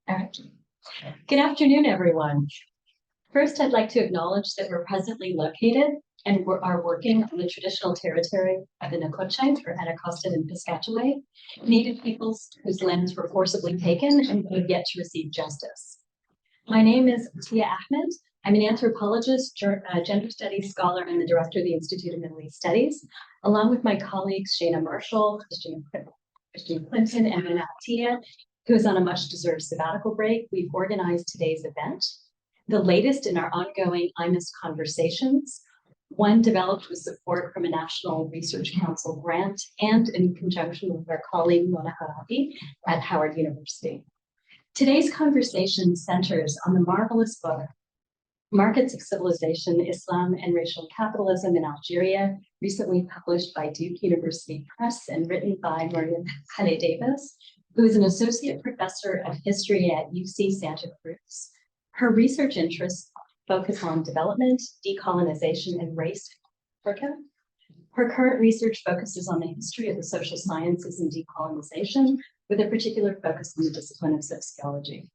All right. Good afternoon, everyone. First, I'd like to acknowledge that we're presently located and are working on the traditional territory of the Nakotchite, or Anacostan and Piscataway, Native peoples whose lands were forcibly taken and who have yet to receive justice. My name is Tia Ahmed. I'm an anthropologist, gender studies scholar, and the director of the Institute of Middle East Studies, along with my colleagues Shana Marshall, Christian Clinton, and Manat Tia, who is on a much-deserved sabbatical break. We've organized today's event, the latest in our ongoing IMIS conversations, one developed with support from a National Research Council grant and in conjunction with our colleague Mona Harabi at Howard University. Today's conversation centers on the marvelous book, Markets of Civilization, Islam and Racial Capitalism in Algeria, recently published by Duke University Press and written by Muriam Haleh Davis, who is an associate professor of history at UC Santa Cruz. Her research interests focus on development, decolonization, and race in Africa. Her current research focuses on the history of the social sciences and decolonization, with a particular focus on the discipline of sociology.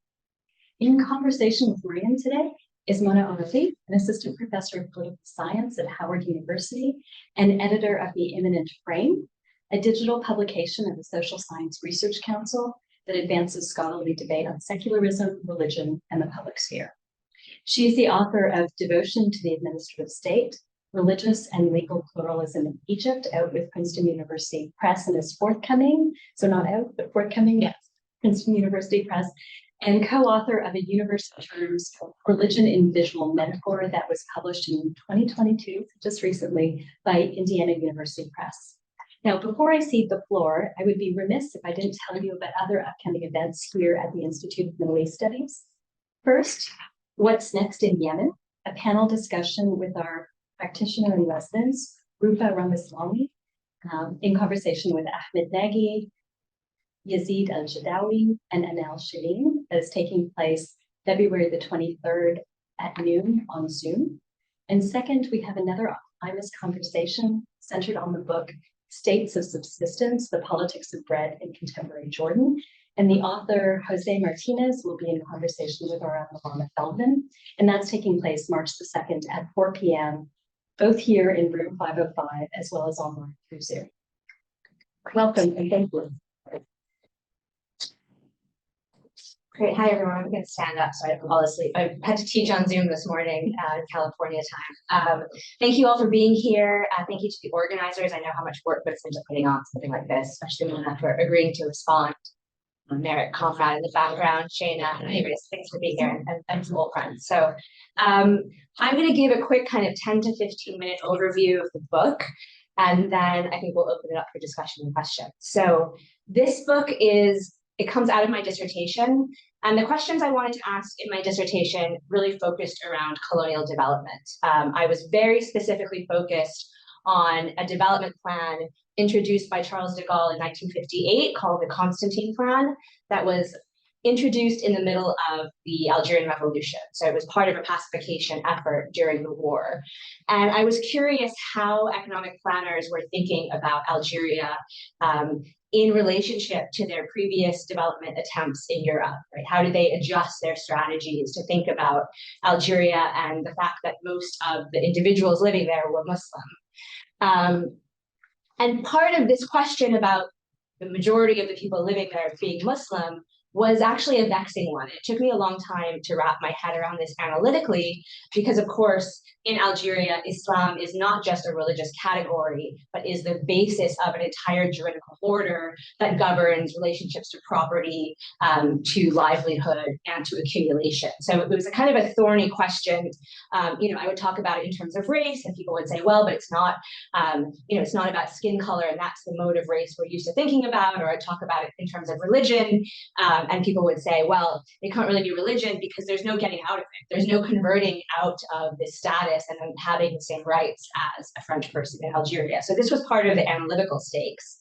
In conversation with Muriam today is Mona Harabi, an assistant professor of political science at Howard University and editor of The Imminent Frame, a digital publication of the Social Science Research Council that advances scholarly debate on secularism, religion, and the public sphere. She is the author of Devotion to the Administrative State, Religious and Legal Pluralism in Egypt, out with Princeton University Press, and is forthcoming, so not out, but forthcoming, yes, Princeton University Press, and co-author of a University Terms Religion in Visual Metaphor that was published in 2022, just recently, by Indiana University Press. Now, before I cede the floor, I would be remiss if I didn't tell you about other upcoming events here at the Institute of Middle East Studies. First, What's Next in Yemen, a panel discussion with our practitioner in residence, Rufa Ramislami, in conversation with Ahmed Nagy, Yazid Al-Jadawi, and Anel Shireen, that is taking place February the 23rd at noon on Zoom. And second, we have another IMIS conversation centered on the book States of Subsistence, The Politics of Bread in Contemporary Jordan. And the author, Jose Martinez, will be in conversation with our Alana Feldman. And that's taking place March the 2nd at 4 p.m., both here in room 505, as well as online through Zoom. Welcome and thank you. Great. Hi, everyone. I'm going to stand up so I don't fall asleep. I had to teach on Zoom this morning, California time. Thank you all for being here. Thank you to the organizers. I know how much work goes into putting on something like this, especially Mona for agreeing to respond. Merritt, Comrade in the background, Shana. Anyways, thanks for being here and some old friends. So I'm going to give a quick kind of 10 to 15 minute overview of the book, and then I think we'll open it up for discussion and questions. So this book it comes out of my dissertation, and the questions I wanted to ask in my dissertation really focused around colonial development. I was very specifically focused on a development plan introduced by Charles de Gaulle in 1958 called the Constantine Plan that was introduced in the middle of the Algerian Revolution. So it was part of a pacification effort during the war. And I was curious how economic planners were thinking about Algeria in relationship to their previous development attempts in Europe, right? How did they adjust their strategies to think about Algeria and the fact that most of the individuals living there were Muslim? And part of this question about the majority of the people living there being Muslim was actually a vexing one. It took me a long time to wrap my head around this analytically, because of course, in Algeria, Islam is not just a religious category, but is the basis of an entire juridical order that governs relationships to property, to livelihood, and to accumulation. So it was a kind of a thorny question. I would talk about it in terms of race, and people would say, well, but it's not, it's not about skin color, and that's the mode of race we're used to thinking about. Or I'd talk about it in terms of religion, and people would say, well, it can't really be religion because there's no getting out of it. There's no converting out of this status and then having the same rights as a French person in Algeria. So this was part of the analytical stakes.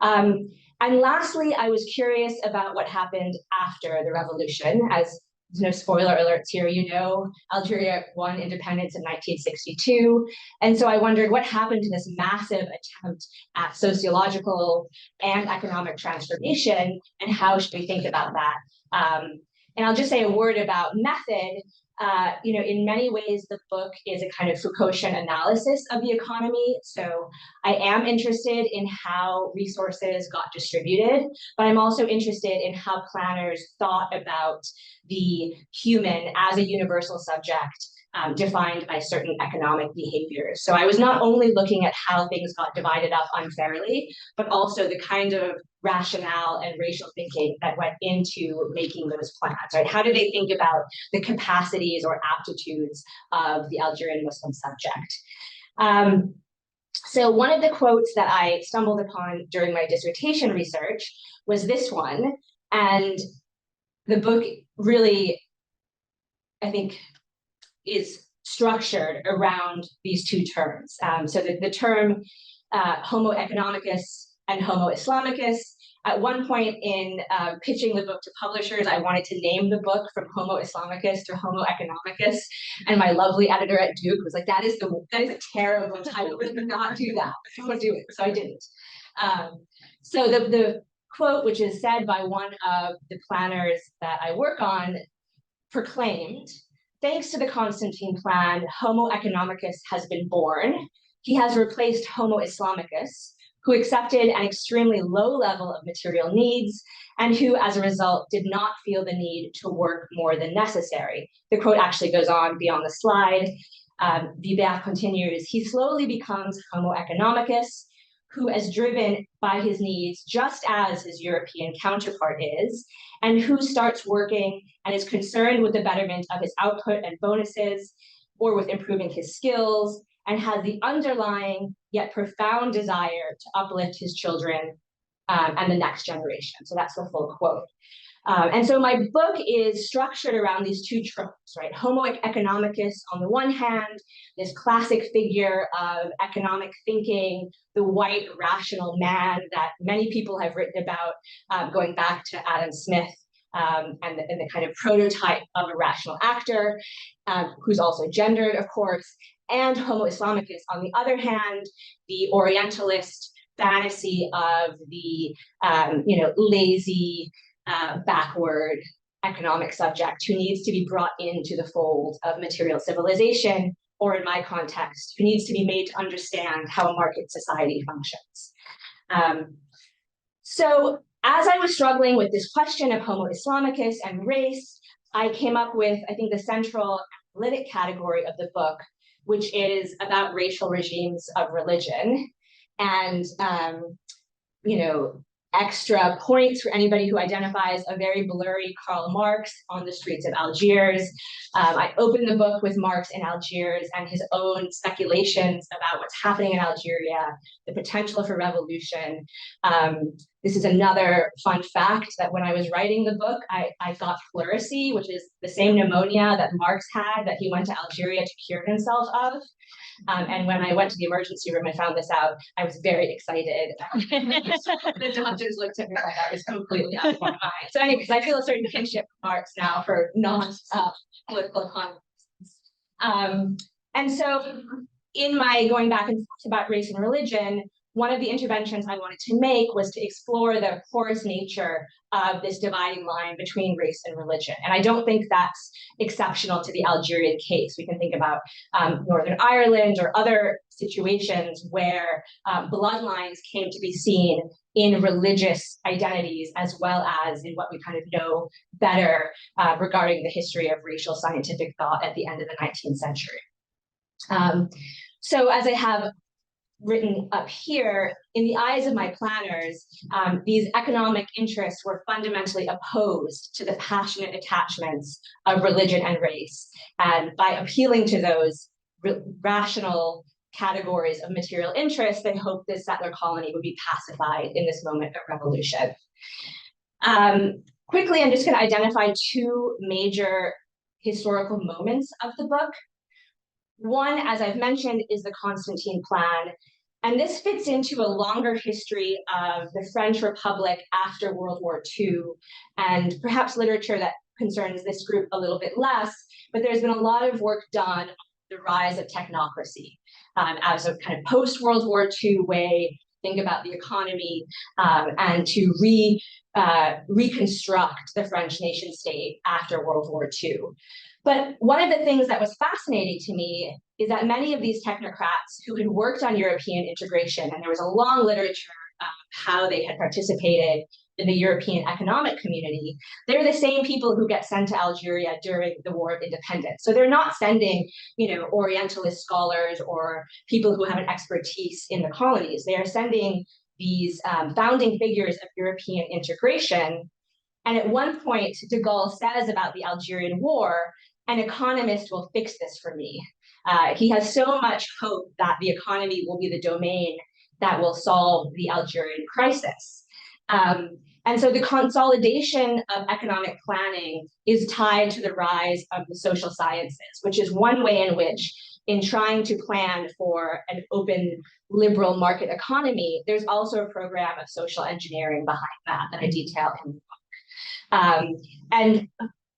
And lastly, I was curious about what happened after the revolution. As there's no spoiler alerts here, Algeria won independence in 1962. And so I wondered what happened to this massive attempt at sociological and economic transformation, and how should we think about that? And I'll just say a word about method. In many ways, the book is a kind of Foucaultian analysis of the economy. So I am interested in how resources got distributed, but I'm also interested in how planners thought about the human as a universal subject defined by certain economic behaviors. So I was not only looking at how things got divided up unfairly, but also the kind of rationale and racial thinking that went into making those plans, right? How do they think about the capacities or aptitudes of the Algerian Muslim subject? So one of the quotes that I stumbled upon during my dissertation research was this one, and the book really, I think, is structured around these two terms. So the term Homo economicus and Homo Islamicus. At one point in pitching the book to publishers, I wanted to name the book from Homo Islamicus to Homo Economicus, and my lovely editor at Duke was like, "That is a terrible title. Do not do that. Don't do it." So I didn't. So the quote, which is said by one of the planners that I work on, proclaimed, "Thanks to the Constantine Plan, Homo economicus has been born. He has replaced Homo Islamicus, who accepted an extremely low level of material needs, and who, as a result, did not feel the need to work more than necessary." The quote actually goes on beyond the slide. Vibert continues, "He slowly becomes Homo economicus, who is driven by his needs just as his European counterpart is, and who starts working and is concerned with the betterment of his output and bonuses, or with improving his skills, and has the underlying yet profound desire to uplift his children and the next generation." So that's the full quote. And so my book is structured around these two tropes, right? Homo economicus on the one hand, this classic figure of economic thinking, the white rational man that many people have written about, going back to Adam Smith, and the kind of prototype of a rational actor, who's also gendered, of course, and Homo Islamicus on the other hand, the Orientalist fantasy of the lazy, backward economic subject who needs to be brought into the fold of material civilization, or in my context, who needs to be made to understand how a market society functions. So as I was struggling with this question of Homo Islamicus and race, I came up with, I think, the central analytic category of the book, which is about racial regimes of religion. And, extra points for anybody who identifies a very blurry Karl Marx on the streets of Algiers. I opened the book with Marx in Algiers and his own speculations about what's happening in Algeria, the potential for revolution. This is another fun fact, that when I was writing the book, I got pleurisy, which is the same pneumonia that Marx had, that he went to Algeria to cure himself of. And when I went to the emergency room and found this out, I was very excited. The doctors looked at me like I was completely out of my mind. So anyways, I feel a certain kinship with Marx now for non-political economists. And so in my going back and forth about race and religion, one of the interventions I wanted to make was to explore the porous nature of this dividing line between race and religion. And I don't think that's exceptional to the Algerian case. We can think about Northern Ireland or other situations where bloodlines came to be seen in religious identities, as well as in what we kind of know better regarding the history of racial scientific thought at the end of the 19th century. So as I have written up here, in the eyes of my planners, these economic interests were fundamentally opposed to the passionate attachments of religion and race. And by appealing to those rational categories of material interest, they hoped this settler colony would be pacified in this moment of revolution. Quickly, I'm just going to identify two major historical moments of the book. One, as I've mentioned, is the Constantine Plan. And this fits into a longer history of the French Republic after World War II, and perhaps literature that concerns this group a little bit less, but there's been a lot of work done on the rise of technocracy as a kind of post-World War II way to think about the economy, and to reconstruct the French nation state after World War II. But one of the things that was fascinating to me is that many of these technocrats who had worked on European integration, and there was a long literature of how they had participated in the European economic community, they're the same people who get sent to Algeria during the War of Independence. So they're not sending, Orientalist scholars or people who have an expertise in the colonies. They are sending these founding figures of European integration. And at one point, de Gaulle says about the Algerian War, an economist will fix this for me. He has so much hope that the economy will be the domain that will solve the Algerian crisis. And so the consolidation of economic planning is tied to the rise of the social sciences, which is one way in which, in trying to plan for an open, liberal market economy, there's also a program of social engineering behind that I detail in the book. And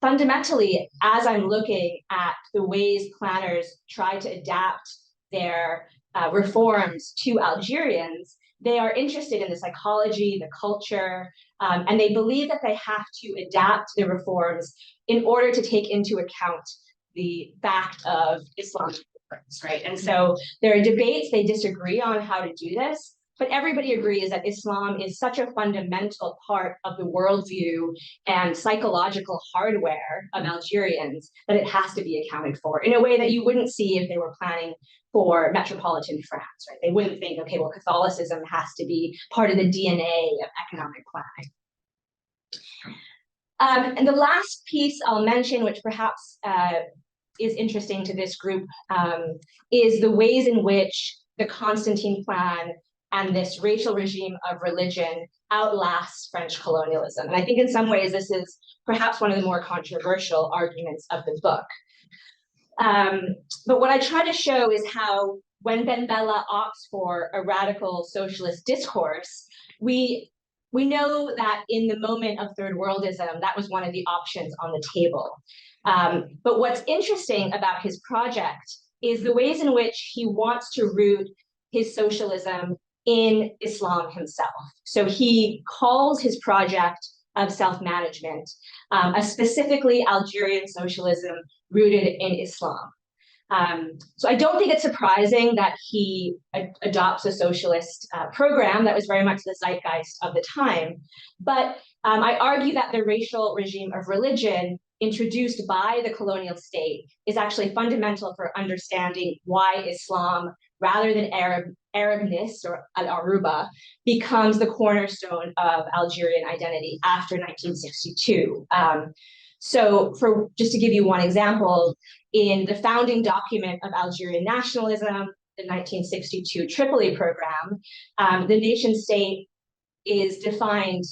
fundamentally, as I'm looking at the ways planners try to adapt their reforms to Algerians, they are interested in the psychology, the culture, and they believe that they have to adapt the reforms in order to take into account the fact of Islamic difference, right? And so there are debates, they disagree on how to do this, but everybody agrees that Islam is such a fundamental part of the worldview and psychological hardware of Algerians that it has to be accounted for in a way that you wouldn't see if they were planning for metropolitan France, right? They wouldn't think, okay, well, Catholicism has to be part of the DNA of economic planning. And the last piece I'll mention, which perhaps is interesting to this group, is the ways in which the Constantine Plan and this racial regime of religion outlasts French colonialism. And I think in some ways this is perhaps one of the more controversial arguments of the book. But what I try to show is how when Ben Bella opts for a radical socialist discourse, we know that in the moment of third worldism, that was one of the options on the table. But what's interesting about his project is the ways in which he wants to root his socialism in Islam himself. So he calls his project of self-management a specifically Algerian socialism rooted in Islam. So I don't think it's surprising that he adopts a socialist program that was very much the zeitgeist of the time. But I argue that the racial regime of religion introduced by the colonial state is actually fundamental for understanding why Islam, rather than Arabness or al-Aruba, becomes the cornerstone of Algerian identity after 1962. So just to give you one example, in the founding document of Algerian nationalism, the 1962 Tripoli program, the nation state is defined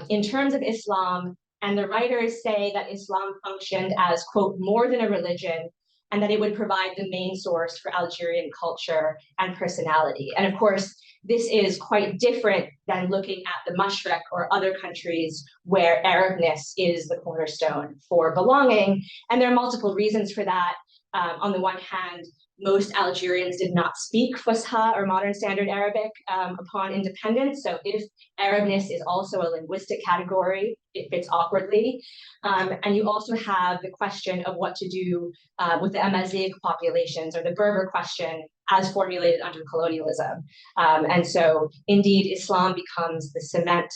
in terms of Islam, and the writers say that Islam functioned as, quote, more than a religion, and that it would provide the main source for Algerian culture and personality. And of course, this is quite different than looking at the Mashreq or other countries where Arabness is the cornerstone for belonging. And there are multiple reasons for that. On the one hand, most Algerians did not speak Fusha or modern standard Arabic upon independence. So if Arabness is also a linguistic category, it fits awkwardly. And you also have the question of what to do with the Amazigh populations, or the Berber question as formulated under colonialism. And so indeed, Islam becomes the cement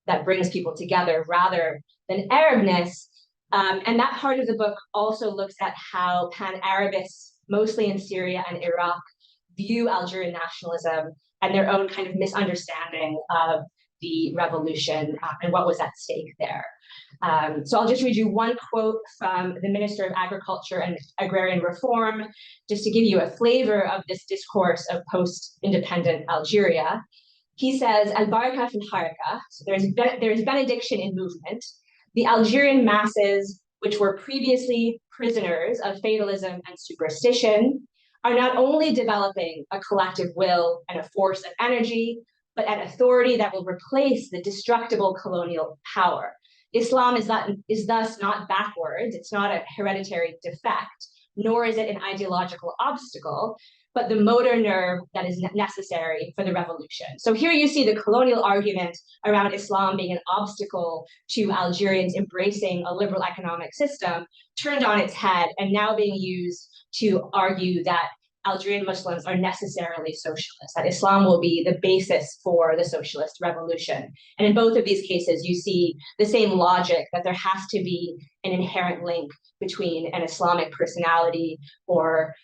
that brings people together rather than Arabness. And that part of the book also looks at how Pan-Arabists, mostly in Syria and Iraq, view Algerian nationalism and their own kind of misunderstanding of the revolution and what was at stake there. So I'll just read you one quote from the Minister of Agriculture and Agrarian Reform, just to give you a flavor of this discourse of post-independent Algeria. He says, "Al-Baraka fil haraka," so there's benediction in movement. The Algerian masses, which were previously prisoners of fatalism and superstition, are not only developing a collective will and a force of energy, but an authority that will replace the destructible colonial power. Islam is thus not backwards, it's not a hereditary defect, nor is it an ideological obstacle, but the motor nerve that is necessary for the revolution. So here you see the colonial argument around Islam being an obstacle to Algerians embracing a liberal economic system turned on its head and now being used to argue that Algerian Muslims are necessarily socialist, that Islam will be the basis for the socialist revolution. And in both of these cases, you see the same logic that there has to be an inherent link between an Islamic personality or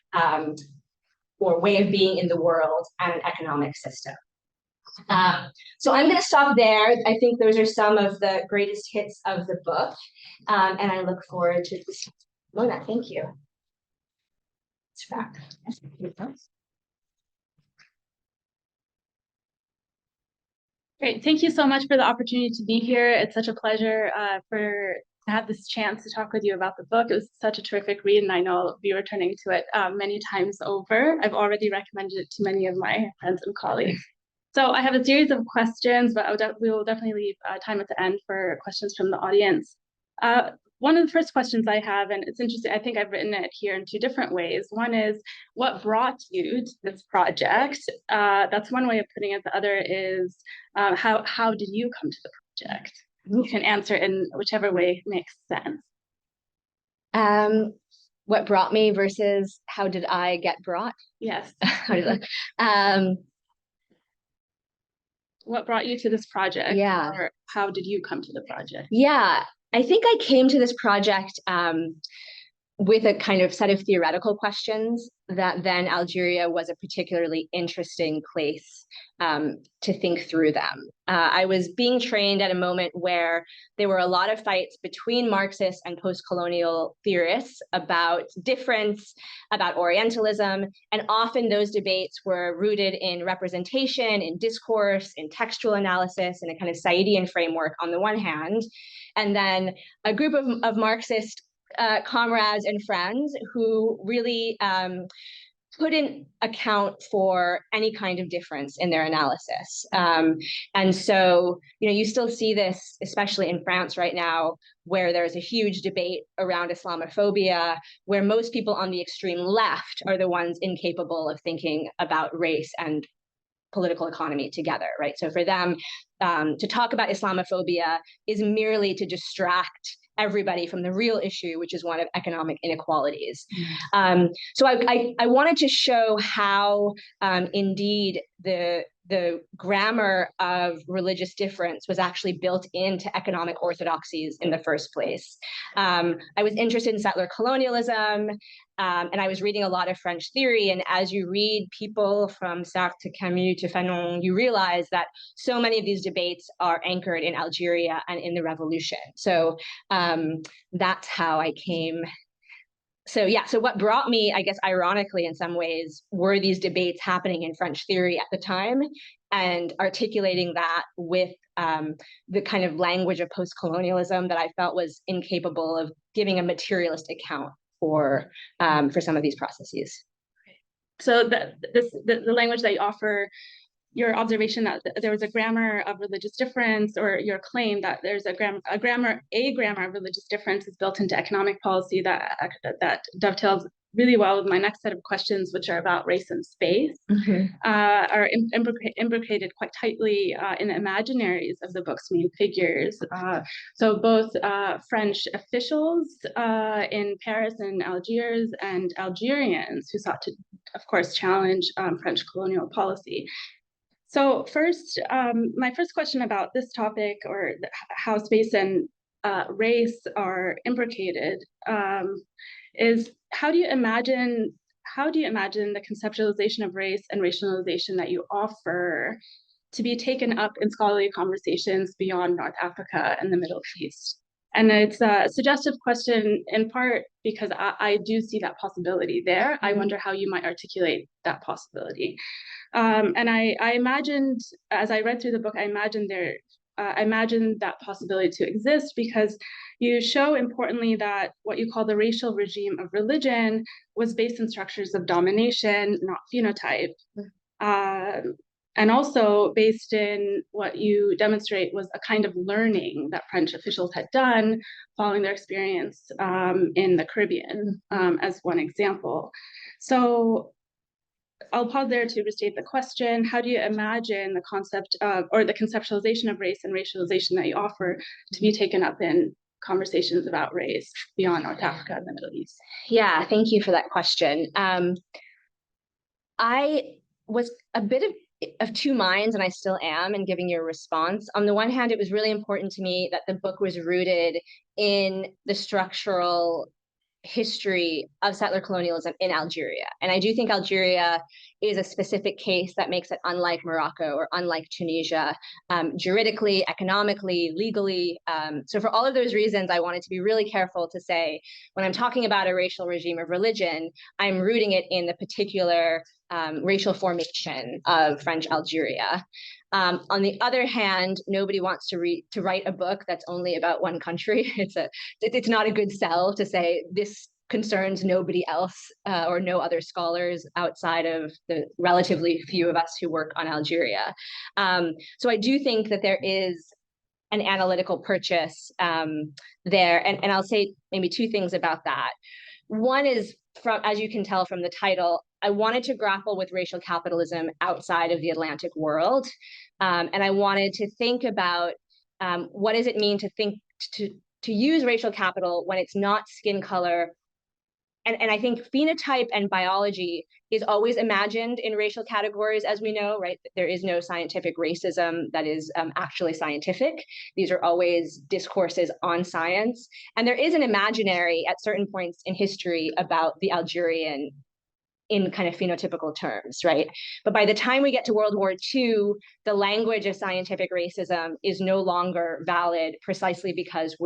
way of being in the world and an economic system. So I'm going to stop there. I think those are some of the greatest hits of the book. And I look forward to this. Mona, thank you. It's back. Great. Thank you so much for the opportunity to be here. It's such a pleasure to have this chance to talk with you about the book. It was such a terrific read, and I know I'll be returning to it many times over. I've already recommended it to many of my friends and colleagues. So I have a series of questions, but we will definitely leave time at the end for questions from the audience. One of the first questions I have, and it's interesting, I think I've written it here in two different ways. One is, what brought you to this project? That's one way of putting it. The other is, how did you come to the project? You can answer in whichever way makes sense. What brought me versus how did I get brought? Yes. What brought you to this project? Yeah. Or how did you come to the project? Yeah, I think I came to this project with a kind of set of theoretical questions that then Algeria was a particularly interesting place to think through them. I was being trained at a moment where there were a lot of fights between Marxist and postcolonial theorists about difference, about Orientalism, and often those debates were rooted in representation, in discourse, in textual analysis, in a kind of Saidian framework on the one hand, and then a group of Marxist comrades and friends who really couldn't account for any kind of difference in their analysis. And so, you still see this, especially in France right now, where there's a huge debate around Islamophobia, where most people on the extreme left are the ones incapable of thinking about race and political economy together, right? So for them, to talk about Islamophobia is merely to distract everybody from the real issue, which is one of economic inequalities. So I wanted to show how indeed the grammar of religious difference was actually built into economic orthodoxies in the first place. I was interested in settler colonialism, and I was reading a lot of French theory. And as you read people from Sartre to Camus to Fanon, you realize that so many of these debates are anchored in Algeria and in the revolution. So that's how I came. So what brought me, I guess, ironically, in some ways, were these debates happening in French theory at the time, and articulating that with the kind of language of postcolonialism that I felt was incapable of giving a materialist account for some of these processes. So the language that you offer, your observation that there was a grammar of religious difference, or your claim that there's a grammar of religious difference is built into economic policy, that dovetails really well with my next set of questions, which are about race and space, are imbricated quite tightly in the imaginaries of the book's main figures. So both French officials in Paris and Algiers, and Algerians who sought to, of course, challenge French colonial policy. So first, my first question about this topic, or how space and race are imbricated, is how do you imagine the conceptualization of race and racialization that you offer to be taken up in scholarly conversations beyond North Africa and the Middle East? And it's a suggestive question in part because I do see that possibility there. I wonder how you might articulate that possibility. And I imagined, as I read through the book, I imagined that possibility to exist because you show importantly that what you call the racial regime of religion was based in structures of domination, not phenotype. And also based in what you demonstrate was a kind of learning that French officials had done following their experience in the Caribbean, as one example. So I'll pause there to restate the question. How do you imagine the concept of, or the conceptualization of race and racialization that you offer to be taken up in conversations about race beyond North Africa and the Middle East? Yeah, thank you for that question. I was a bit of two minds, and I still am, in giving you a response. On the one hand, it was really important to me that the book was rooted in the structural history of settler colonialism in Algeria. And I do think Algeria is a specific case that makes it unlike Morocco or unlike Tunisia, juridically, economically, legally. So for all of those reasons, I wanted to be really careful to say, when I'm talking about a racial regime of religion, I'm rooting it in the particular racial formation of French Algeria. On the other hand, nobody wants to write a book that's only about one country. It's not a good sell to say this concerns nobody else or no other scholars outside of the relatively few of us who work on Algeria. So I do think that there is an analytical purchase there, and I'll say maybe two things about that. One is, from, as you can tell from the title, I wanted to grapple with racial capitalism outside of the Atlantic world. And I wanted to think about what does it mean to think to use racial capital when it's not skin color. And I think phenotype and biology is always imagined in racial categories, as we know, right? There is no scientific racism that is actually scientific. These are always discourses on science. And there is an imaginary at certain points in history about the Algerian in kind of phenotypical terms, right? But by the time we get to World War II, the language of scientific racism is no longer valid, precisely because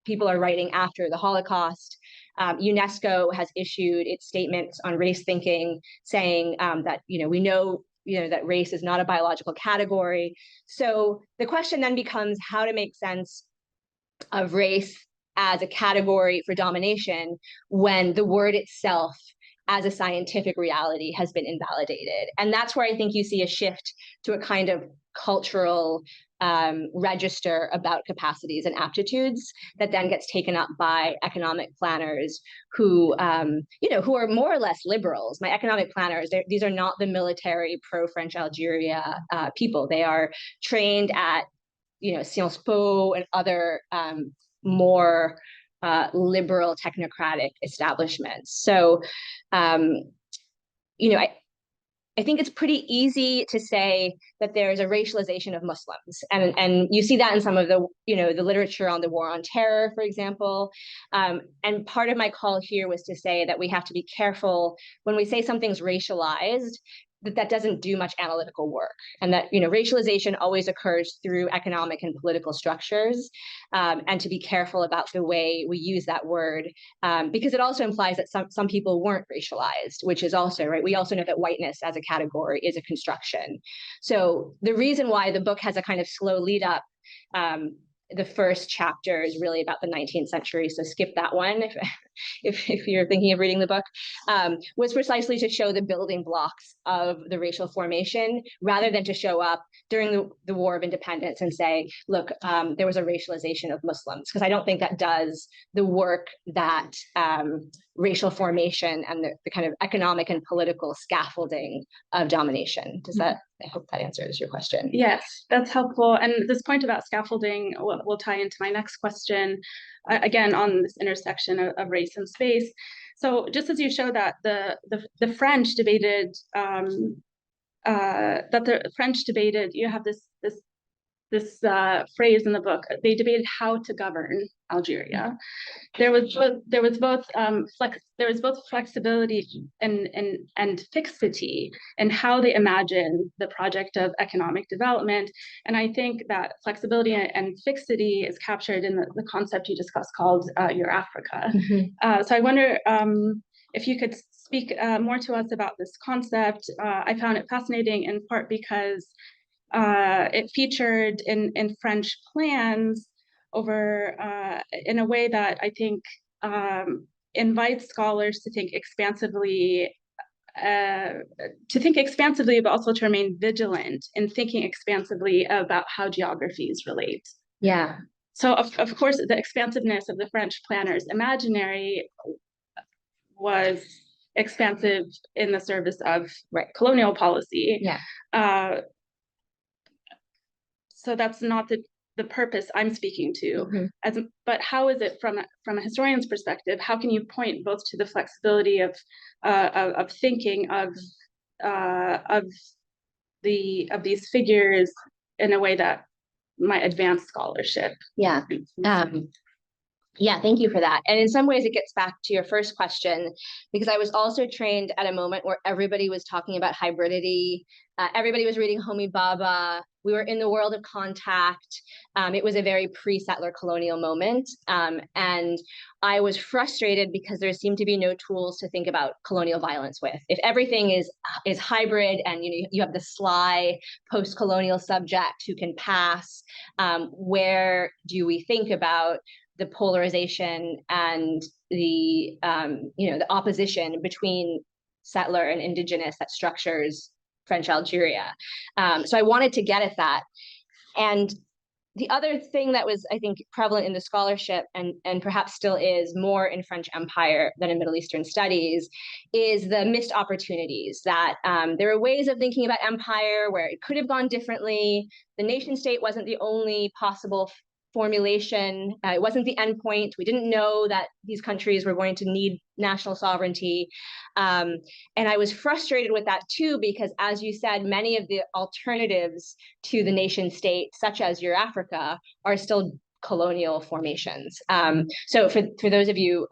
people are writing after the Holocaust. UNESCO has issued its statements on race thinking, saying that we know that race is not a biological category. So the question then becomes how to make sense of race as a category for domination when the word itself as a scientific reality has been invalidated. And that's where I think you see a shift to a kind of cultural register about capacities and aptitudes that then gets taken up by economic planners who are more or less liberals. My economic planners, these are not the military pro-French Algeria people. They are trained at Sciences Po and other more liberal technocratic establishments. So, I think it's pretty easy to say that there's a racialization of Muslims, and you see that in some of the the literature on the war on terror, for example. And part of my call here was to say that we have to be careful when we say something's racialized, that doesn't do much analytical work, and that racialization always occurs through economic and political structures, and to be careful about the way we use that word, because it also implies that some people weren't racialized, which is also right. We also know that whiteness as a category is a construction. So the reason why the book has a kind of slow lead up. The first chapter is really about the 19th century, so skip that one if you're thinking of reading the book, was precisely to show the building blocks of the racial formation rather than to show up during the War of Independence and say, look, there was a racialization of Muslims, because I don't think that does the work that racial formation and the kind of economic and political scaffolding of domination. I hope that answers your question. Yes, that's helpful. And this point about scaffolding will tie into my next question, again, on this intersection of race and space. So just as you show that the French debated, you have this phrase in the book, they debated how to govern Algeria. There was both flexibility and fixity in how they imagined the project of economic development. And I think that flexibility and fixity is captured in the concept you discussed called Your Africa. Mm-hmm. So I wonder if you could speak more to us about this concept. I found it fascinating in part because it featured in French plans over in a way that I think invites scholars to think expansively, but also to remain vigilant in thinking expansively about how geographies relate. Yeah. So of course, the expansiveness of the French planners' imaginary was expansive in the service of colonial policy. Yeah. So that's not the purpose I'm speaking to. Mm-hmm. But how is it from a historian's perspective? How can you point both to the flexibility of thinking of these figures in a way that might advance scholarship? Yeah. Yeah, thank you for that. And in some ways, it gets back to your first question, because I was also trained at a moment where everybody was talking about hybridity. Everybody was reading Homi Bhabha. We were in the world of contact. It was a very pre-settler colonial moment. And I was frustrated because there seemed to be no tools to think about colonial violence with. If everything is hybrid and you have the sly post-colonial subject who can pass, where do we think about the polarization and the the opposition between settler and indigenous that structures French Algeria? So I wanted to get at that. And the other thing that was, I think, prevalent in the scholarship and perhaps still is more in French Empire than in Middle Eastern studies is the missed opportunities, that there are ways of thinking about empire where it could have gone differently. The nation state wasn't the only possible formulation. It wasn't the end point. We didn't know that these countries were going to need national sovereignty. And I was frustrated with that too, because as you said, many of the alternatives to the nation state, such as Eurafrica, are still colonial formations. So for those of you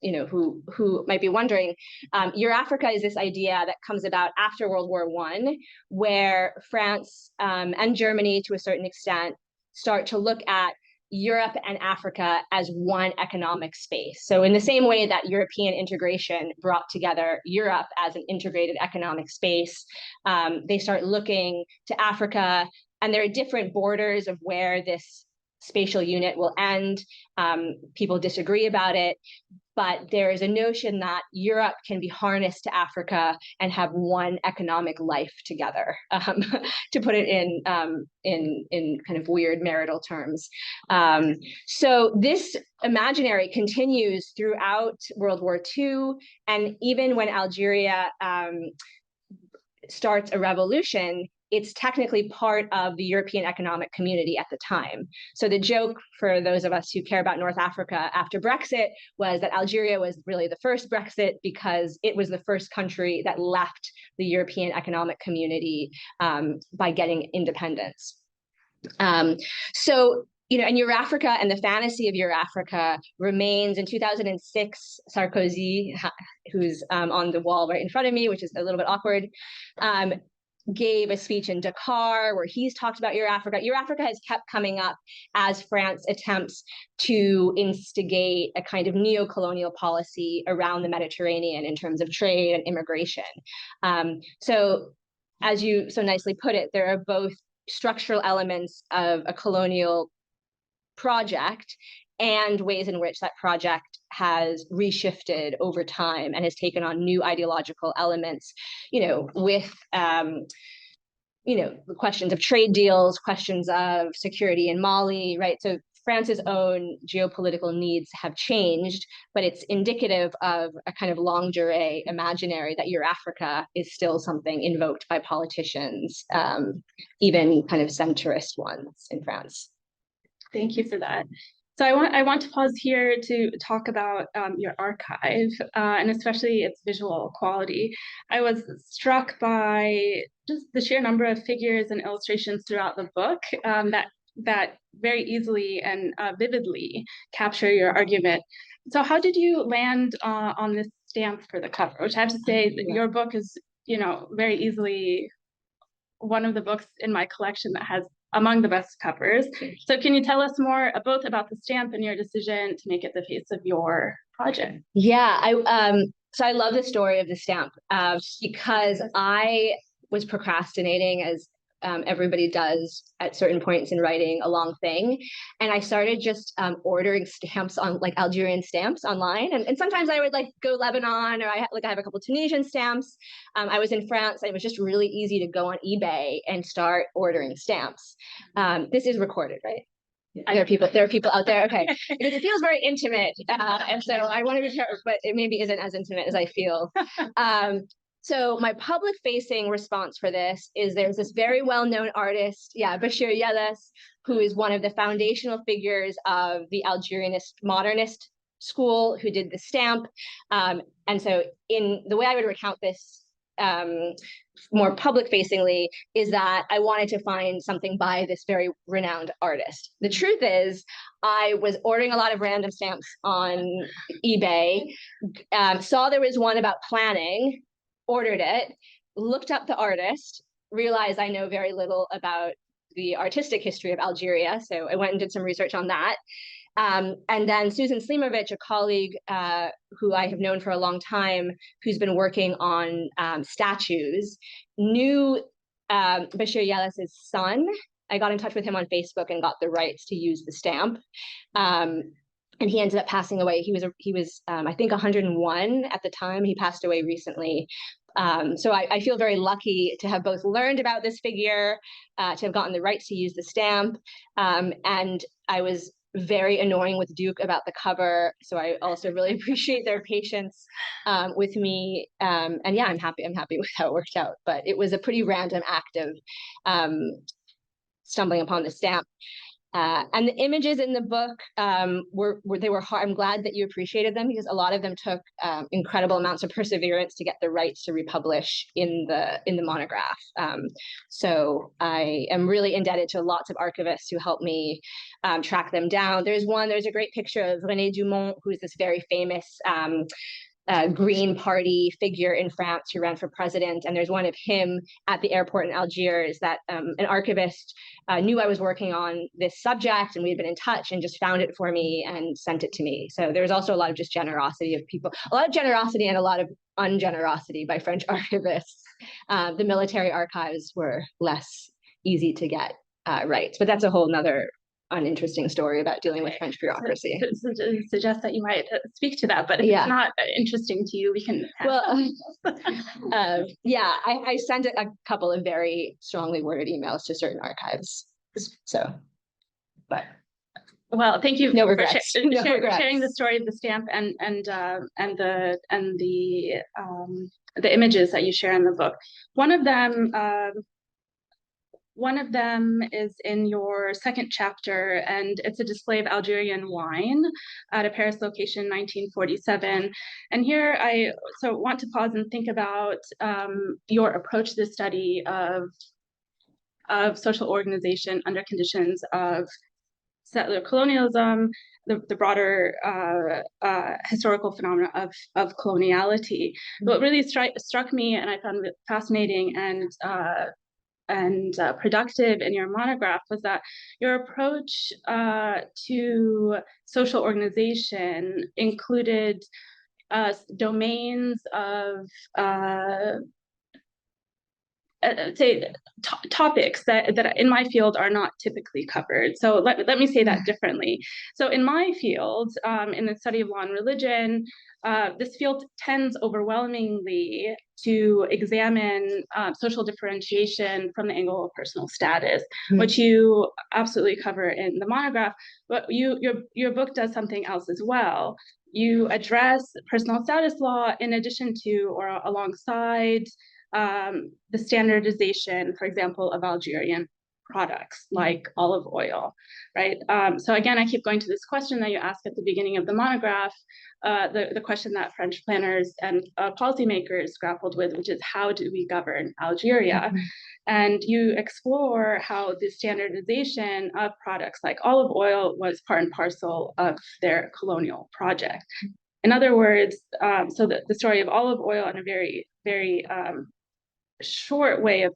who might be wondering, Eurafrica is this idea that comes about after World War I, where France and Germany, to a certain extent, start to look at Europe and Africa as one economic space. So in the same way that European integration brought together Europe as an integrated economic space, they start looking to Africa, and there are different borders of where this spatial unit will end. People disagree about it, but there is a notion that Europe can be harnessed to Africa and have one economic life together, to put it in kind of weird marital terms. So this imaginary continues throughout World War II, and even when Algeria starts a revolution, it's technically part of the European Economic Community at the time. So the joke for those of us who care about North Africa after Brexit was that Algeria was really the first Brexit because it was the first country that left the European Economic Community by getting independence. So, and Eurafrica and the fantasy of Eurafrica remains. In 2006, Sarkozy, who's on the wall right in front of me, which is a little bit awkward, gave a speech in Dakar where he's talked about Eurafrica. Eurafrica has kept coming up as France attempts to instigate a kind of neo-colonial policy around the Mediterranean in terms of trade and immigration. So as you so nicely put it, there are both structural elements of a colonial project and ways in which that project has reshifted over time and has taken on new ideological elements, with questions of trade deals, questions of security in Mali, right? So France's own geopolitical needs have changed, but it's indicative of a kind of longue durée imaginary that Eurafrica is still something invoked by politicians, even kind of centrist ones in France. Thank you for that. So I want to pause here to talk about your archive, and especially its visual quality. I was struck by just the sheer number of figures and illustrations throughout the book that very easily and vividly capture your argument. So how did you land on this stamp for the cover? Which I have to say that your book is, very easily one of the books in my collection that has among the best covers. So can you tell us more both about the stamp and your decision to make it the face of your project? Yeah, so I love the story of the stamp because I was procrastinating, as everybody does at certain points in writing a long thing. And I started just ordering stamps on Algerian stamps online. And sometimes I would go Lebanon, or I have a couple Tunisian stamps. I was in France, and it was just really easy to go on eBay and start ordering stamps. This is recorded, right? There are people out there. Okay, because it feels very intimate, and so I want to be careful, but it maybe isn't as intimate as I feel. So my public-facing response for this is there's this very well-known artist, Bashir Yelis, who is one of the foundational figures of the Algerianist modernist school, who did the stamp. And so in the way I would recount this more public-facingly is that I wanted to find something by this very renowned artist. The truth is, I was ordering a lot of random stamps on eBay, saw there was one about planning, ordered it, looked up the artist, realized I know very little about the artistic history of Algeria, so I went and did some research on that. And then Susan Slimovic, a colleague who I have known for a long time, who's been working on statues, knew Bashir Yelis's son. I got in touch with him on Facebook and got the rights to use the stamp. And he ended up passing away. He was I think 101 at the time. He passed away recently. So I feel very lucky to have both learned about this figure, to have gotten the rights to use the stamp, and I was very annoying with Duke about the cover. So I also really appreciate their patience with me. And yeah, I'm happy with how it worked out. But it was a pretty random act of stumbling upon the stamp. And the images in the book were hard. I'm glad that you appreciated them, because a lot of them took incredible amounts of perseverance to get the rights to republish in the monograph. So I am really indebted to lots of archivists who helped me track them down. There's a great picture of René Dumont, who's this very famous Green Party figure in France who ran for president, and there's one of him at the airport in Algiers that an archivist knew I was working on this subject, and we had been in touch and just found it for me and sent it to me. So there's also a lot of just generosity of people, a lot of generosity and a lot of ungenerosity by French archivists. The military archives were less easy to get rights, but that's a whole nother uninteresting story about dealing with French bureaucracy. Suggest that you might speak to that, but if it's not interesting to you, we can. Well, I sent a couple of very strongly worded emails to certain archives. So, but well, thank you for sharing the story of the stamp and the images that you share in the book. One of them is in your second chapter, and it's a display of Algerian wine at a Paris location, 1947. And here I want to pause and think about your approach to the study of social organization under conditions of settler colonialism, the broader historical phenomena of coloniality. What really struck me, and I found it fascinating and productive in your monograph, was that your approach to social organization included domains of topics that in my field are not typically covered. So let me say that differently. So in my field, in the study of law and religion, this field tends overwhelmingly to examine social differentiation from the angle of personal status, which you absolutely cover in the monograph. But your book does something else as well. You address personal status law in addition to or alongside the standardization, for example, of Algerian products like olive oil, right? So again, I keep going to this question that you asked at the beginning of the monograph, the question that French planners and policymakers grappled with, which is how do we govern Algeria? And you explore how the standardization of products like olive oil was part and parcel of their colonial project. In other words, so the story of olive oil in a very, very short way of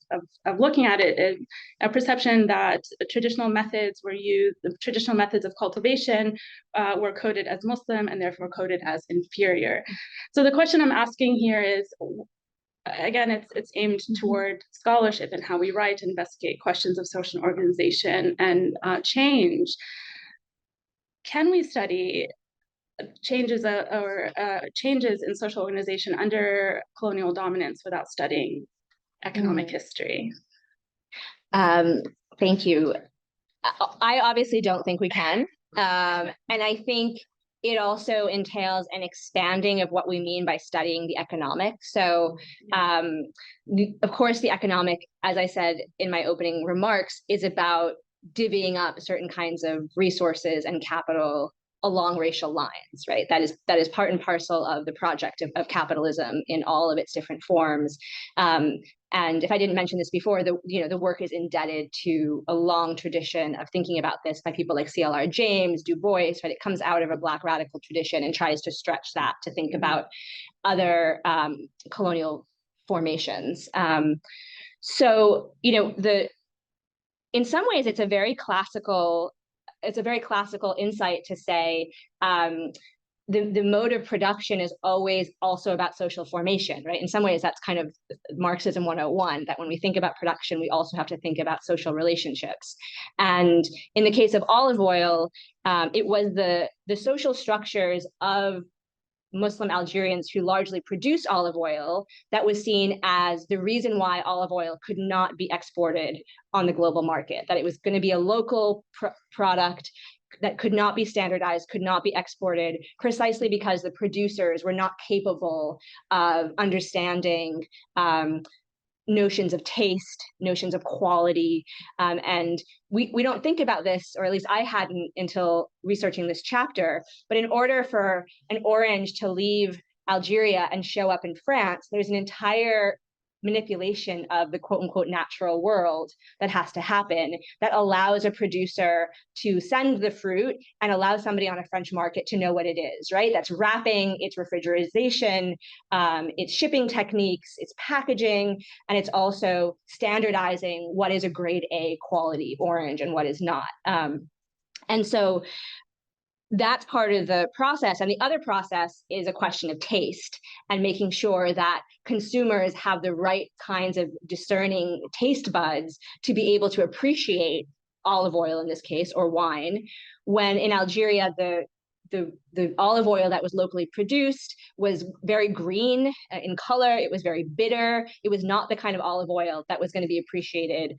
looking at it is a perception that traditional methods of cultivation were coded as Muslim and therefore coded as inferior. So the question I'm asking here is, again, it's aimed toward scholarship and how we write and investigate questions of social organization and change. Can we study changes in social organization under colonial dominance without studying economic history? Thank you. I obviously don't think we can. And I think it also entails an expanding of what we mean by studying the economic. So, of course, the economic, as I said in my opening remarks, is about divvying up certain kinds of resources and capital along racial lines, right? That is part and parcel of the project of capitalism in all of its different forms. And if I didn't mention this before, the work is indebted to a long tradition of thinking about this by people like C.L.R. James, Du Bois, right? It comes out of a Black radical tradition and tries to stretch that to think about other colonial formations. So, in some ways, it's a very classical insight to say the mode of production is always also about social formation, right? In some ways, that's kind of Marxism 101, that when we think about production, we also have to think about social relationships. And in the case of olive oil, it was the social structures of Muslim Algerians who largely produced olive oil that was seen as the reason why olive oil could not be exported on the global market, that it was going to be a local product that could not be standardized, could not be exported, precisely because the producers were not capable of understanding notions of taste, notions of quality. And we don't think about this, or at least I hadn't until researching this chapter, but in order for an orange to leave Algeria and show up in France, there's an entire manipulation of the quote unquote natural world that has to happen that allows a producer to send the fruit and allow somebody on a French market to know what it is, right? That's wrapping, it's refrigeration, it's shipping techniques, it's packaging, and it's also standardizing what is a grade A quality orange and what is not. And so that's part of the process. And the other process is a question of taste and making sure that consumers have the right kinds of discerning taste buds to be able to appreciate olive oil in this case, or wine, when in Algeria, the olive oil that was locally produced was very green in color. It was very bitter. It was not the kind of olive oil that was going to be appreciated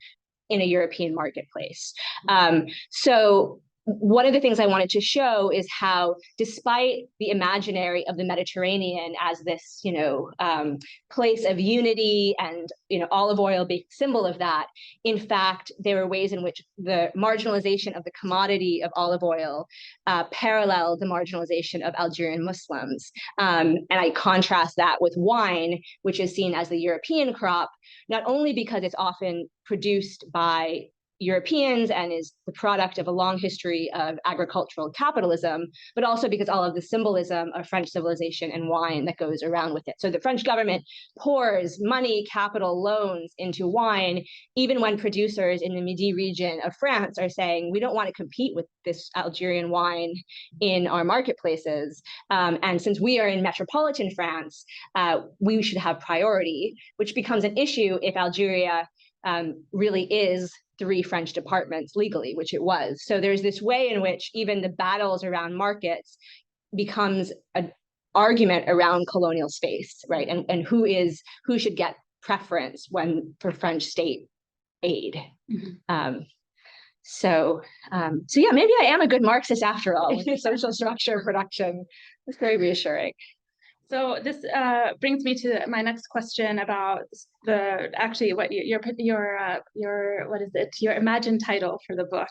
in a European marketplace. So one of the things I wanted to show is how, despite the imaginary of the Mediterranean as this, place of unity and, olive oil being a symbol of that, in fact, there were ways in which the marginalization of the commodity of olive oil paralleled the marginalization of Algerian Muslims. And I contrast that with wine, which is seen as the European crop, not only because it's often produced by Europeans and is the product of a long history of agricultural capitalism, but also because all of the symbolism of French civilization and wine that goes around with it. So the French government pours money, capital, loans into wine, even when producers in the Midi region of France are saying, we don't want to compete with this Algerian wine in our marketplaces. And since we are in metropolitan France, we should have priority, which becomes an issue if Algeria really is 3 French departments legally, which it was. So there's this way in which even the battles around markets becomes an argument around colonial space, right? And who should get preference for French state aid. Mm-hmm. So yeah, maybe I am a good Marxist after all, with the social structure production. It's very reassuring. So this brings me to my next question about your imagined title for the book.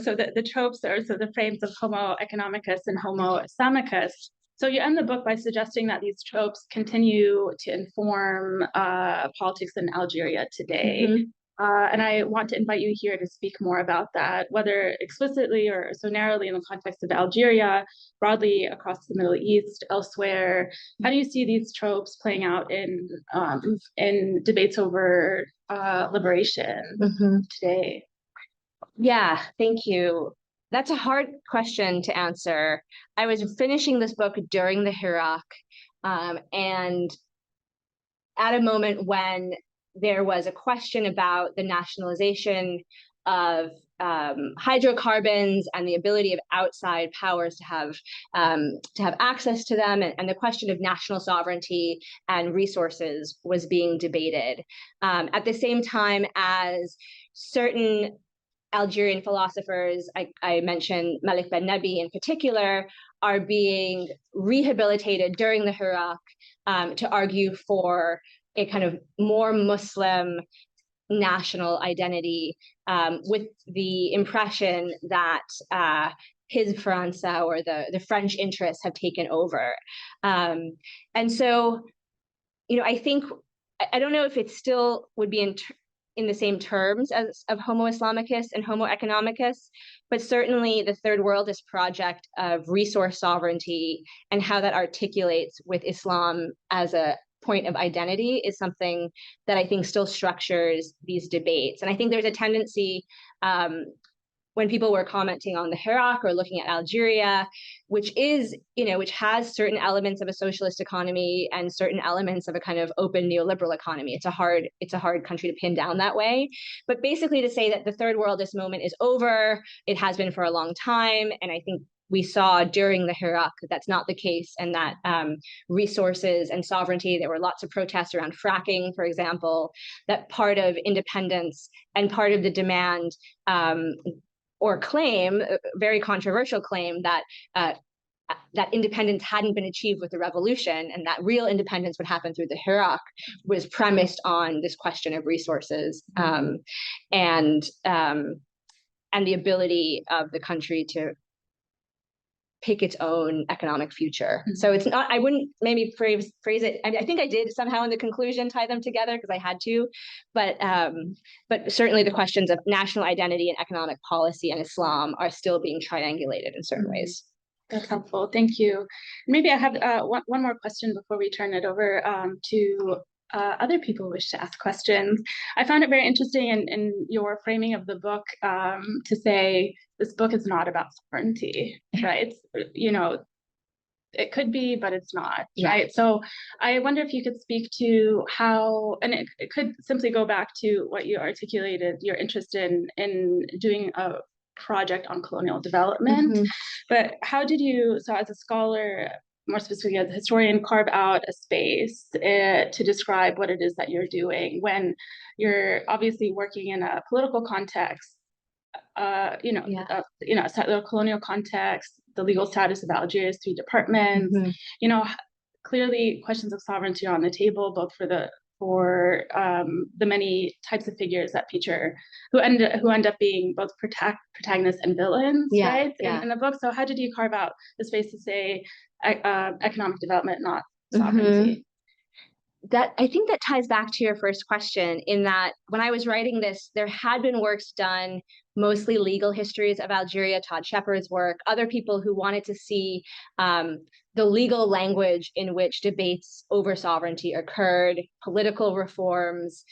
So the tropes the frames of Homo economicus and Homo Islamicus. So you end the book by suggesting that these tropes continue to inform politics in Algeria today. Mm-hmm. And I want to invite you here to speak more about that, whether explicitly or so narrowly in the context of Algeria, broadly across the Middle East, elsewhere. How do you see these tropes playing out in debates over liberation today? Yeah, thank you. That's a hard question to answer. I was finishing this book during the Hirak, and at a moment when there was a question about the nationalization of hydrocarbons and the ability of outside powers to have access to them, and the question of national sovereignty and resources was being debated at the same time as certain Algerian philosophers, I mentioned Malik Ben Nabi in particular, are being rehabilitated during the Hirak to argue for a kind of more Muslim national identity, with the impression that his França or the French interests have taken over. And so, I think, I don't know if it still would be in the same terms as of Homo Islamicus and Homo economicus, but certainly the third worldist project of resource sovereignty and how that articulates with Islam as a point of identity is something that I think still structures these debates. And I think there's a tendency, when people were commenting on the Hirak or looking at Algeria, which has certain elements of a socialist economy and certain elements of a kind of open neoliberal economy. It's a hard country to pin down that way. But basically to say that the third worldist moment is over, it has been for a long time. And I think we saw during the Hirak that that's not the case, and that resources and sovereignty, there were lots of protests around fracking, for example, that part of independence and part of the demand or claim, a very controversial claim, that that independence hadn't been achieved with the revolution, and that real independence would happen through the Hirak, was premised on this question of resources and the ability of the country to pick its own economic future. So it's not, I wouldn't maybe phrase it, I think I did somehow in the conclusion tie them together because I had to, but certainly the questions of national identity and economic policy and Islam are still being triangulated in certain ways. That's helpful. Thank you. Maybe I have one more question before we turn it over to other people who wish to ask questions. I found it very interesting in your framing of the book to say this book is not about sovereignty, right? It could be, but it's not, right? So I wonder if you could speak to how, and it could simply go back to what you articulated, your interest in doing a project on colonial development, but how did you, so as a scholar, more specifically as a historian, carve out a space to describe what it is that you're doing when you're obviously working in a political context, the colonial context, the legal status of Algiers, 3 departments, clearly questions of sovereignty are on the table, both for the many types of figures that feature who end up being both protagonists and villains, right? In the book. So how did you carve out the space to say economic development, not sovereignty? That, I think that ties back to your first question, in that when I was writing this, there had been works done, mostly legal histories of Algeria, Todd Shepard's work, other people who wanted to see the legal language in which debates over sovereignty occurred, political reforms,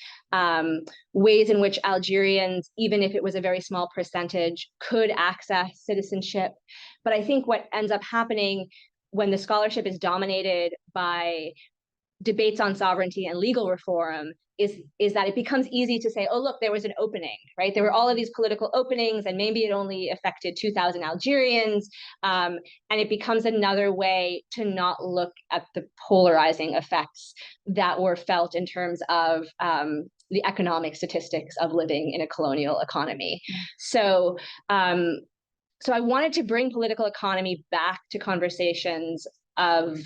ways in which Algerians, even if it was a very small percentage, could access citizenship. But I think what ends up happening when the scholarship is dominated by debates on sovereignty and legal reform is that it becomes easy to say, oh, look, there was an opening, right? There were all of these political openings, and maybe it only affected 2,000 Algerians. And it becomes another way to not look at the polarizing effects that were felt in terms of the economic statistics of living in a colonial economy. So I wanted to bring political economy back to conversations of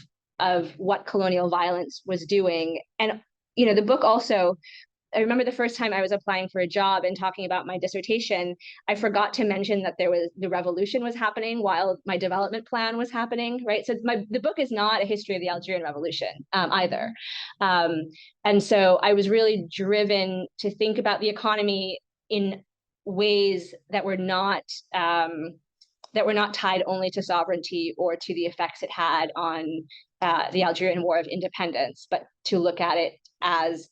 what colonial violence was doing. And, the book also, I remember the first time I was applying for a job and talking about my dissertation, I forgot to mention that the revolution was happening while my development plan was happening, right? So the book is not a history of the Algerian Revolution either. And so I was really driven to think about the economy in ways that were not tied only to sovereignty or to the effects it had on the Algerian War of Independence, but to look at it as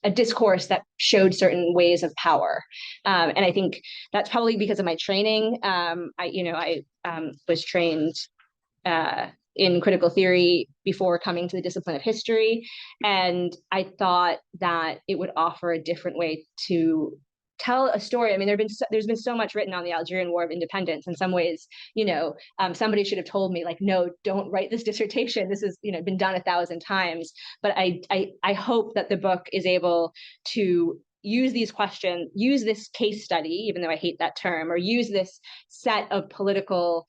a discourse that showed certain ways of power. And I think that's probably because of my training. I was trained in critical theory before coming to the discipline of history. And I thought that it would offer a different way to tell a story. I mean, there's been so much written on the Algerian War of Independence. In some ways, somebody should have told me, like, no, don't write this dissertation. This has been done 1,000 times. But I hope that the book is able to use these questions, use this case study, even though I hate that term, or use this set of political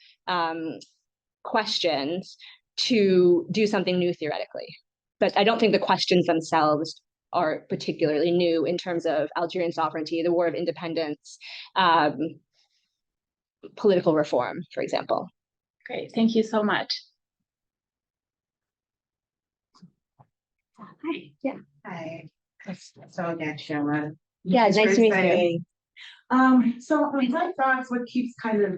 questions to do something new theoretically. But I don't think the questions themselves are particularly new in terms of Algerian sovereignty, the War of Independence, political reform, for example. Great, thank you so much. Hi, yeah. Hi. So again, Sheila. Yeah, it's nice to meet you. So my thoughts, what keeps kind of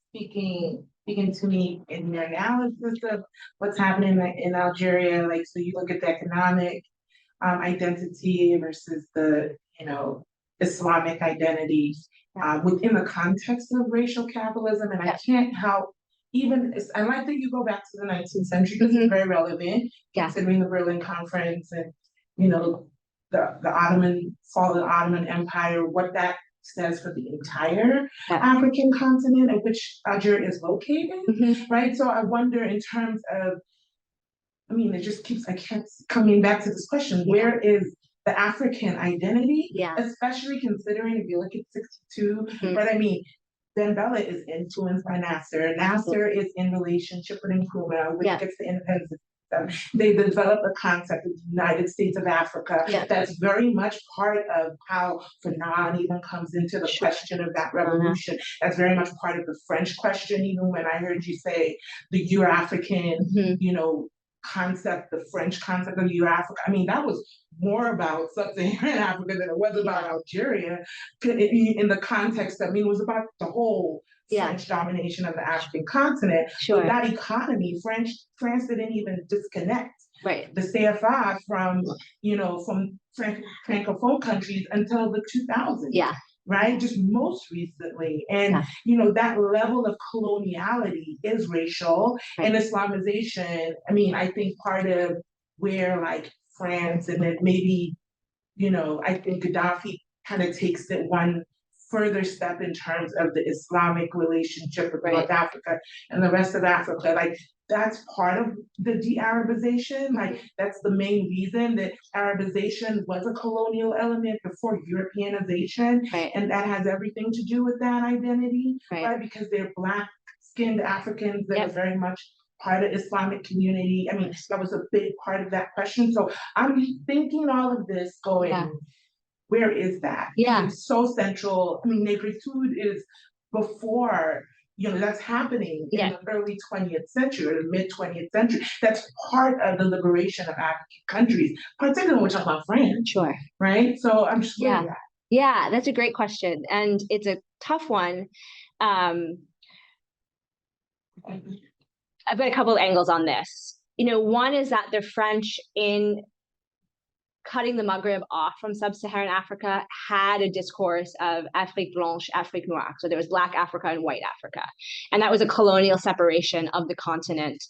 speaking to me in your analysis of what's happening in Algeria, like, so you look at the economic identity versus the, Islamic identity within the context of racial capitalism. And I can't help, I like that you go back to the 19th century because it's very relevant, considering the Berlin Conference and, the Ottoman fall of the Ottoman Empire, what that says for the entire African continent in which Algeria is located, right? So I wonder in terms of, it just keeps, I kept coming back to this question, where is the African identity? Especially considering if you look at 62, right? Ben Bella is influenced by Nasser. Nasser is in relationship with Nkrumah, which gets the independence. They developed a concept of the United States of Africa that's very much part of how Fanon even comes into the question of that revolution. That's very much part of the French question, even when I heard you say the Euro-African, concept, the French concept of Euro-Africa. That was more about sub-Saharan Africa than it was about Algeria in the context, it was about the whole French domination of the African continent. But that economy, France didn't even disconnect the CFA from, from Francophone countries until the 2000s. Right? Just most recently. And, that level of coloniality is racial and Islamization. I think part of where like France and then maybe, I think Gaddafi kind of takes it one further step in terms of the Islamic relationship with North Africa and the rest of Africa. Like that's part of the de-Arabization. Like that's the main reason that Arabization was a colonial element before Europeanization. And that has everything to do with that identity, right? Because they're Black-skinned Africans that are very much part of Islamic community. That was a big part of that question. So I'm thinking all of this going, where is that? It's so central. Negritude is before, that's happening in the early 20th century or the mid 20th century. That's part of the liberation of African countries, particularly when we're talking about France. Right? So I'm just that. Yeah, that's a great question. And it's a tough one. I've got a couple of angles on this. One is that the French in cutting the Maghreb off from sub-Saharan Africa had a discourse of Afrique blanche, Afrique noire. So there was Black Africa and White Africa. And that was a colonial separation of the continent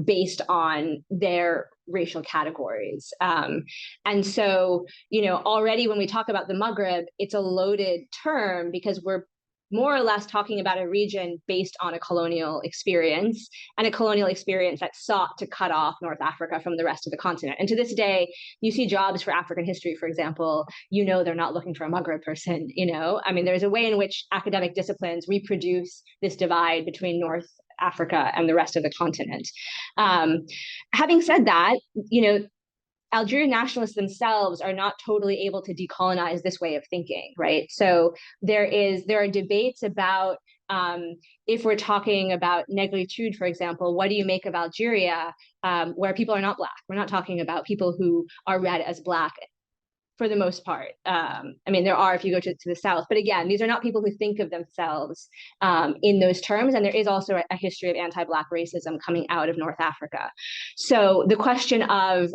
based on their racial categories. And so, already when we talk about the Maghreb, it's a loaded term because we're more or less talking about a region based on a colonial experience and a colonial experience that sought to cut off North Africa from the rest of the continent. And to this day, you see jobs for African history, for example, they're not looking for a Maghreb person, there's a way in which academic disciplines reproduce this divide between North Africa and the rest of the continent. Having said that, Algerian nationalists themselves are not totally able to decolonize this way of thinking, right? So there are debates about if we're talking about negritude, for example, what do you make of Algeria, where people are not Black? We're not talking about people who are read as Black for the most part. There are if you go to the South, but again, these are not people who think of themselves in those terms. And there is also a history of anti-Black racism coming out of North Africa. So the question of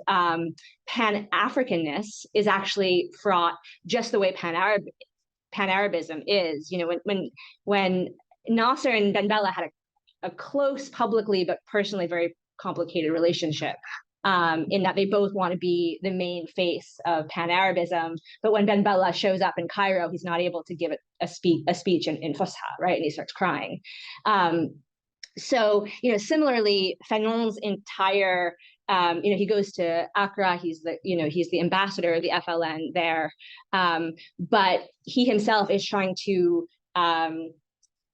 Pan-Africanness is actually fraught just the way Pan-Arabism is. When Nasser and Ben Bella had a close publicly, but personally very complicated relationship, in that they both want to be the main face of Pan-Arabism. But when Ben Bella shows up in Cairo, he's not able to give it a speech in Fusha, right? And he starts crying. So, similarly, Fanon's entire he goes to Accra. He's the ambassador of the FLN there, but he himself is trying to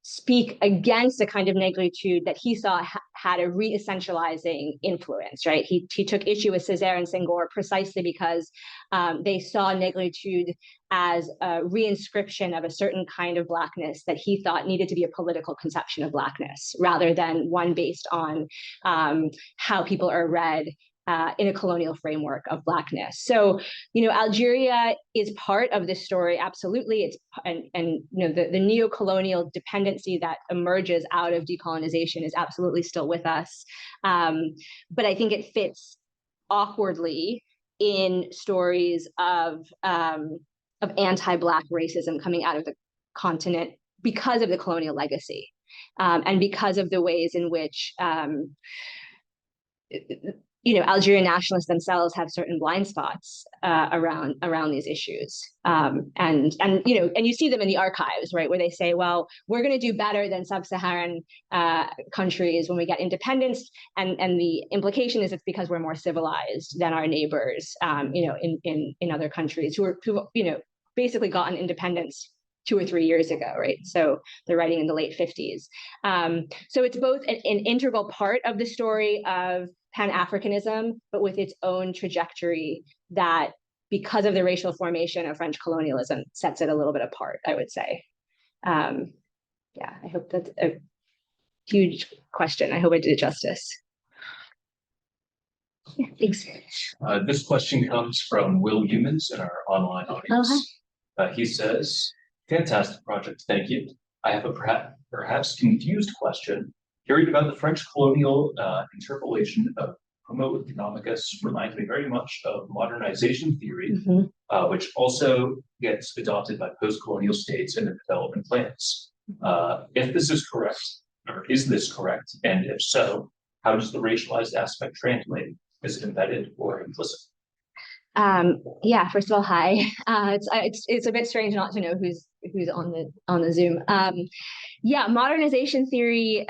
speak against a kind of negritude that he saw had a re-essentializing influence, right? He took issue with Césaire and Senghor precisely because they saw negritude as a reinscription of a certain kind of Blackness that he thought needed to be a political conception of Blackness rather than one based on how people are read in a colonial framework of Blackness. So, Algeria is part of this story, absolutely. It's the neo-colonial dependency that emerges out of decolonization is absolutely still with us. But I think it fits awkwardly in stories of anti-Black racism coming out of the continent because of the colonial legacy, and because of the ways in which Algerian nationalists themselves have certain blind spots around these issues, and you see them in the archives, right, where they say, well, we're going to do better than sub-Saharan countries when we get independence, and the implication is it's because we're more civilized than our neighbors, in other countries who basically gotten independence 2 or 3 years ago, right? So they're writing in the late 50s. So it's both an integral part of the story of Pan-Africanism, but with its own trajectory that, because of the racial formation of French colonialism, sets it a little bit apart, I would say. I hope that's a huge question. I hope I did it justice. Yeah, thanks. This question comes from Will Humans in our online audience. He says, fantastic project, thank you. I have a perhaps confused question. Hearing about the French colonial interpolation of Homo economicus reminds me very much of modernization theory, which also gets adopted by post-colonial states in their development plans. If this is correct, or is this correct, and if so, how does the racialized aspect translate? Is it embedded or implicit? First of all, hi. It's a bit strange not to know who's on the Zoom. Modernization theory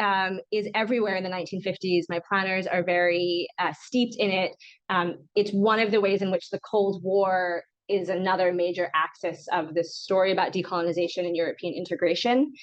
is everywhere in the 1950s. My planners are very steeped in it. It's one of the ways in which the Cold War is another major axis of this story about decolonization and European integration.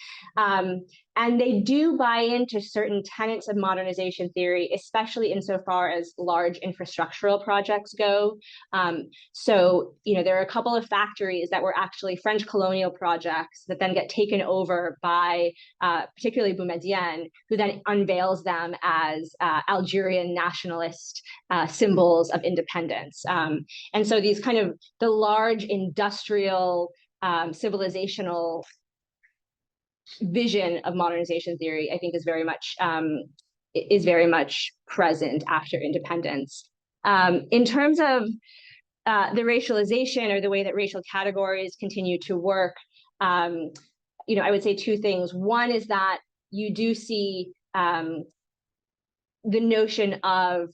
And they do buy into certain tenets of modernization theory, especially insofar as large infrastructural projects go. There are a couple of factories that were actually French colonial projects that then get taken over by particularly Boumediene, who then unveils them as Algerian nationalist symbols of independence. And so these kind of the large industrial civilizational vision of modernization theory, I think, is very much present after independence. In terms of the racialization or the way that racial categories continue to work, I would say two things. One is that you do see the notion of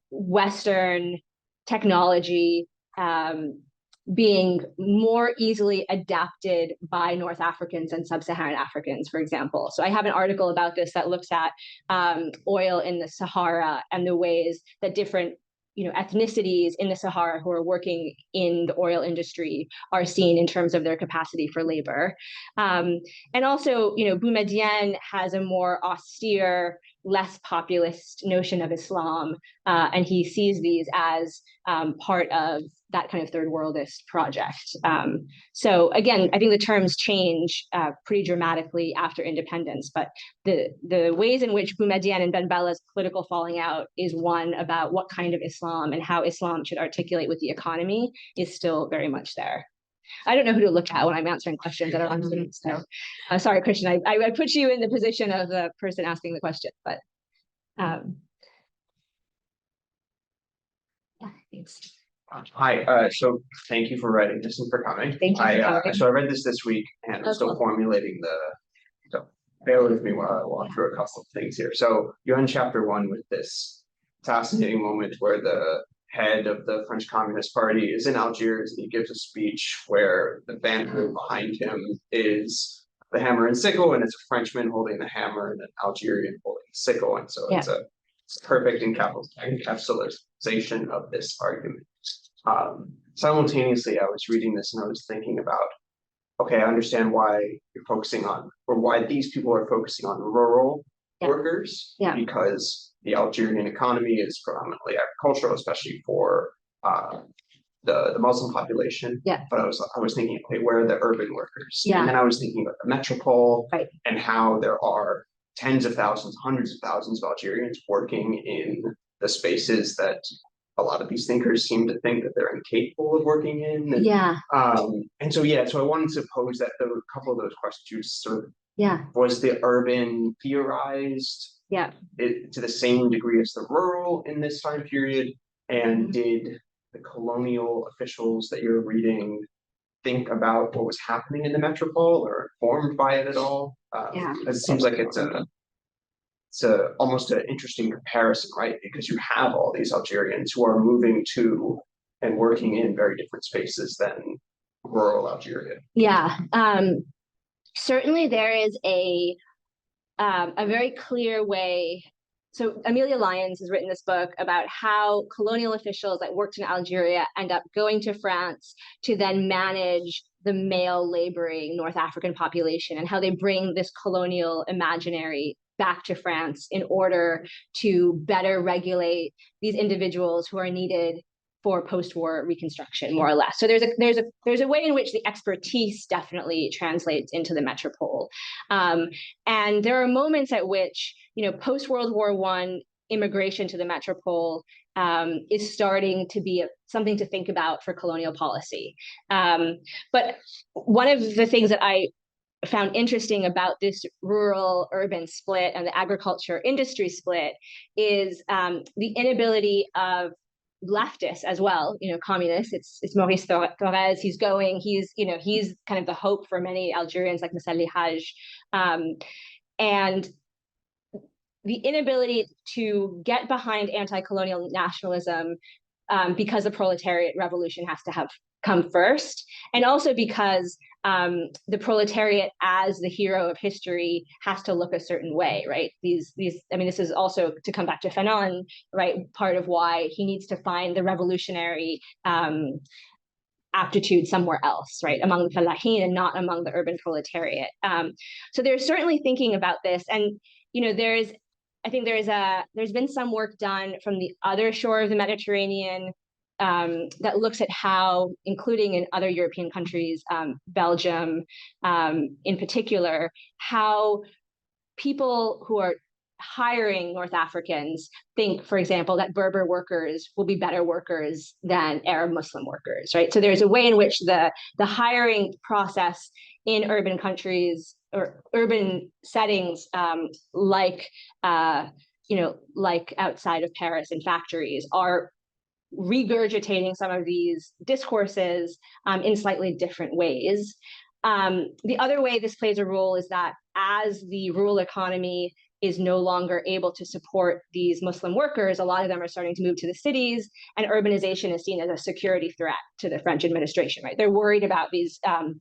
Western technology being more easily adapted by North Africans and Sub-Saharan Africans, for example. So I have an article about this that looks at oil in the Sahara and the ways that different ethnicities in the Sahara who are working in the oil industry are seen in terms of their capacity for labor. And also, Boumediene has a more austere, less populist notion of Islam, and he sees these as part of that kind of third worldist project. So again, I think the terms change pretty dramatically after independence, but the ways in which Boumediene and Ben Bella's political falling out is one about what kind of Islam and how Islam should articulate with the economy is still very much there. I don't know who to look at when I'm answering questions that are on Zoom. So sorry, Christian, I put you in the position of the person asking the question, but thanks. Hi, so thank you for writing this and for coming. Thank you for coming. So I read this week and I'm still formulating so bear with me while I walk through a couple of things here. So you're in chapter 1 with this fascinating moment where the head of the French Communist Party is in Algiers and he gives a speech where the banner behind him is the hammer and sickle, and it's a Frenchman holding the hammer and an Algerian holding the sickle. And so it's perfect encapsulation of this argument. Simultaneously, I was reading this and I was thinking about, okay, I understand why you're focusing on, or why these people are focusing on rural workers, because the Algerian economy is predominantly agricultural, especially for the Muslim population. But I was thinking, okay, where are the urban workers? And then I was thinking about the metropole, and how there are tens of thousands, hundreds of thousands of Algerians working in the spaces that a lot of these thinkers seem to think that they're incapable of working in. And so I wanted to pose that a couple of those questions. Sort of, was the urban theorized to the same degree as the rural in this time period? And did the colonial officials that you're reading think about what was happening in the metropole or informed by it at all? It seems like it's almost an interesting comparison, right? Because you have all these Algerians who are moving to and working in very different spaces than rural Algeria. Certainly there is a very clear way. So Amelia Lyons has written this book about how colonial officials that worked in Algeria end up going to France to then manage the male laboring North African population, and how they bring this colonial imaginary back to France in order to better regulate these individuals who are needed for post-war reconstruction, more or less. So there's a way in which the expertise definitely translates into the metropole, and there are moments at which, post-World War I immigration to the metropole is starting to be something to think about for colonial policy. But one of the things that I found interesting about this rural-urban split and the agriculture industry split is the inability of leftists as well, communists. It's Maurice Thorez. He's kind of the hope for many Algerians like Moussali Haj, and the inability to get behind anti-colonial nationalism because the proletariat revolution has to have come first, and also because the proletariat as the hero of history has to look a certain way, right? This is also, to come back to Fanon, right, part of why he needs to find the revolutionary aptitude somewhere else, right, among the falahin and not among the urban proletariat. So they're certainly thinking about this, and there's been some work done from the other shore of the Mediterranean that looks at how, including in other European countries, Belgium in particular, how people who are hiring North Africans think, for example, that Berber workers will be better workers than Arab Muslim workers, right? So there's a way in which the hiring process in urban countries or urban settings, like outside of Paris in factories, are regurgitating some of these discourses in slightly different ways. The other way this plays a role is that as the rural economy is no longer able to support these Muslim workers, a lot of them are starting to move to the cities, and urbanization is seen as a security threat to the French administration, right? They're worried about these kind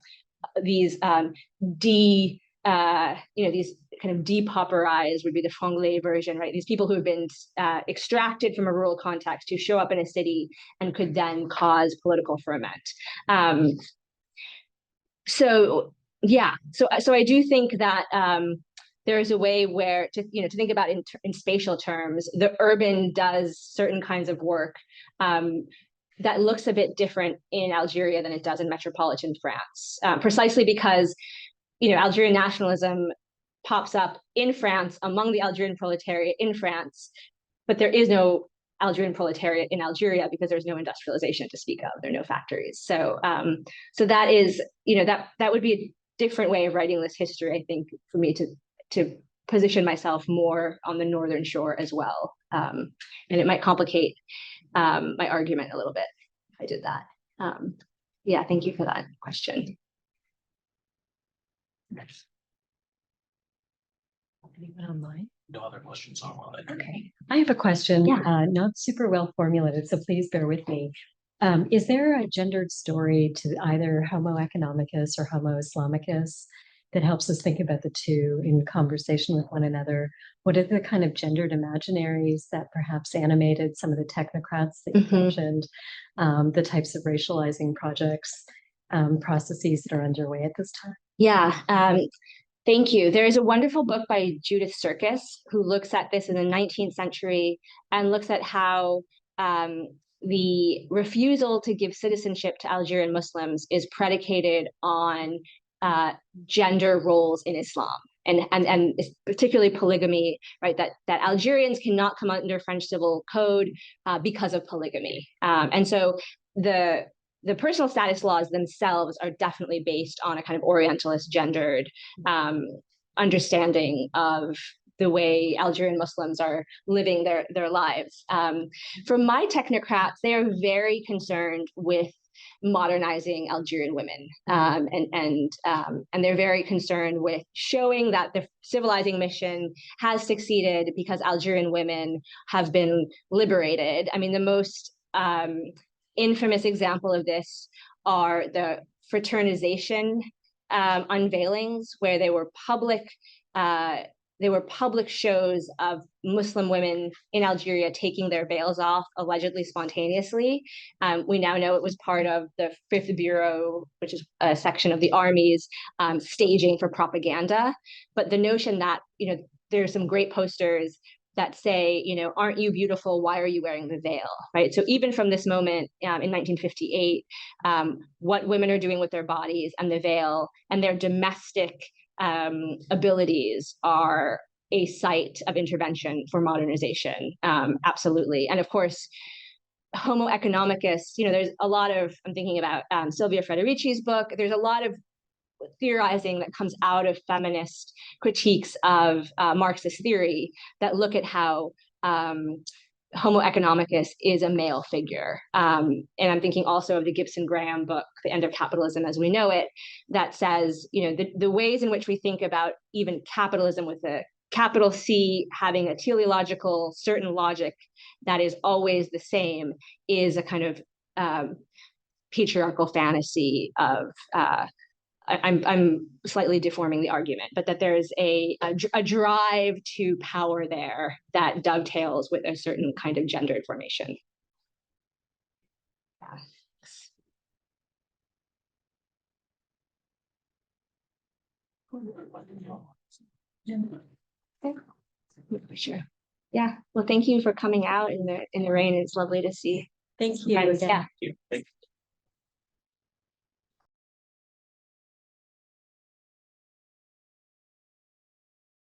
of depauperized would be the Franglais version, right? These people who have been extracted from a rural context who show up in a city and could then cause political ferment. So I do think that there is a way where to think about in spatial terms, the urban does certain kinds of work that looks a bit different in Algeria than it does in metropolitan France, precisely because Algerian nationalism pops up in France among the Algerian proletariat in France, but there is no Algerian proletariat in Algeria because there's no industrialization to speak of. There are no factories. So that is, that would be a different way of writing this history, I think, for me to position myself more on the northern shore as well. And it might complicate my argument a little bit if I did that. Thank you for that question. Anyone online? No other questions online. Okay, I have a question, not super well formulated, so please bear with me. Is there a gendered story to either Homo economicus or Homo Islamicus that helps us think about the two in conversation with one another? What are the kind of gendered imaginaries that perhaps animated some of the technocrats that you mentioned, the types of racializing projects, processes that are underway at this time? Yeah, thank you. There is a wonderful book by Judith Serkis who looks at this in the 19th century and looks at how the refusal to give citizenship to Algerian Muslims is predicated on gender roles in Islam. And particularly polygamy, right? That Algerians cannot come under French civil code because of polygamy. And so the personal status laws themselves are definitely based on a kind of Orientalist gendered understanding of the way Algerian Muslims are living their lives. For my technocrats, they are very concerned with modernizing Algerian women, and they're very concerned with showing that the civilizing mission has succeeded because Algerian women have been liberated. I mean, the most infamous example of this are the fraternization unveilings, where they were public shows of Muslim women in Algeria taking their veils off, allegedly spontaneously. We now know it was part of the 5th Bureau, which is a section of the army's staging for propaganda. But the notion that, there's some great posters that say, aren't you beautiful? Why are you wearing the veil? Right. So even from this moment in 1958, what women are doing with their bodies and the veil and their domestic abilities are a site of intervention for modernization. Absolutely. And of course, Homo economicus, there's a lot of, I'm thinking about Silvia Federici's book, there's a lot of theorizing that comes out of feminist critiques of Marxist theory that look at how Homo economicus is a male figure. And I'm thinking also of the Gibson Graham book, The End of Capitalism as We Know It, that says, the ways in which we think about even capitalism with a capital C having a teleological certain logic that is always the same is a kind of patriarchal fantasy of I'm slightly deforming the argument, but that there's a drive to power there that dovetails with a certain kind of gendered formation. For sure. Yeah. Well, thank you for coming out in the rain. It's lovely to see. Thank you. Friends. Yeah. Thank you.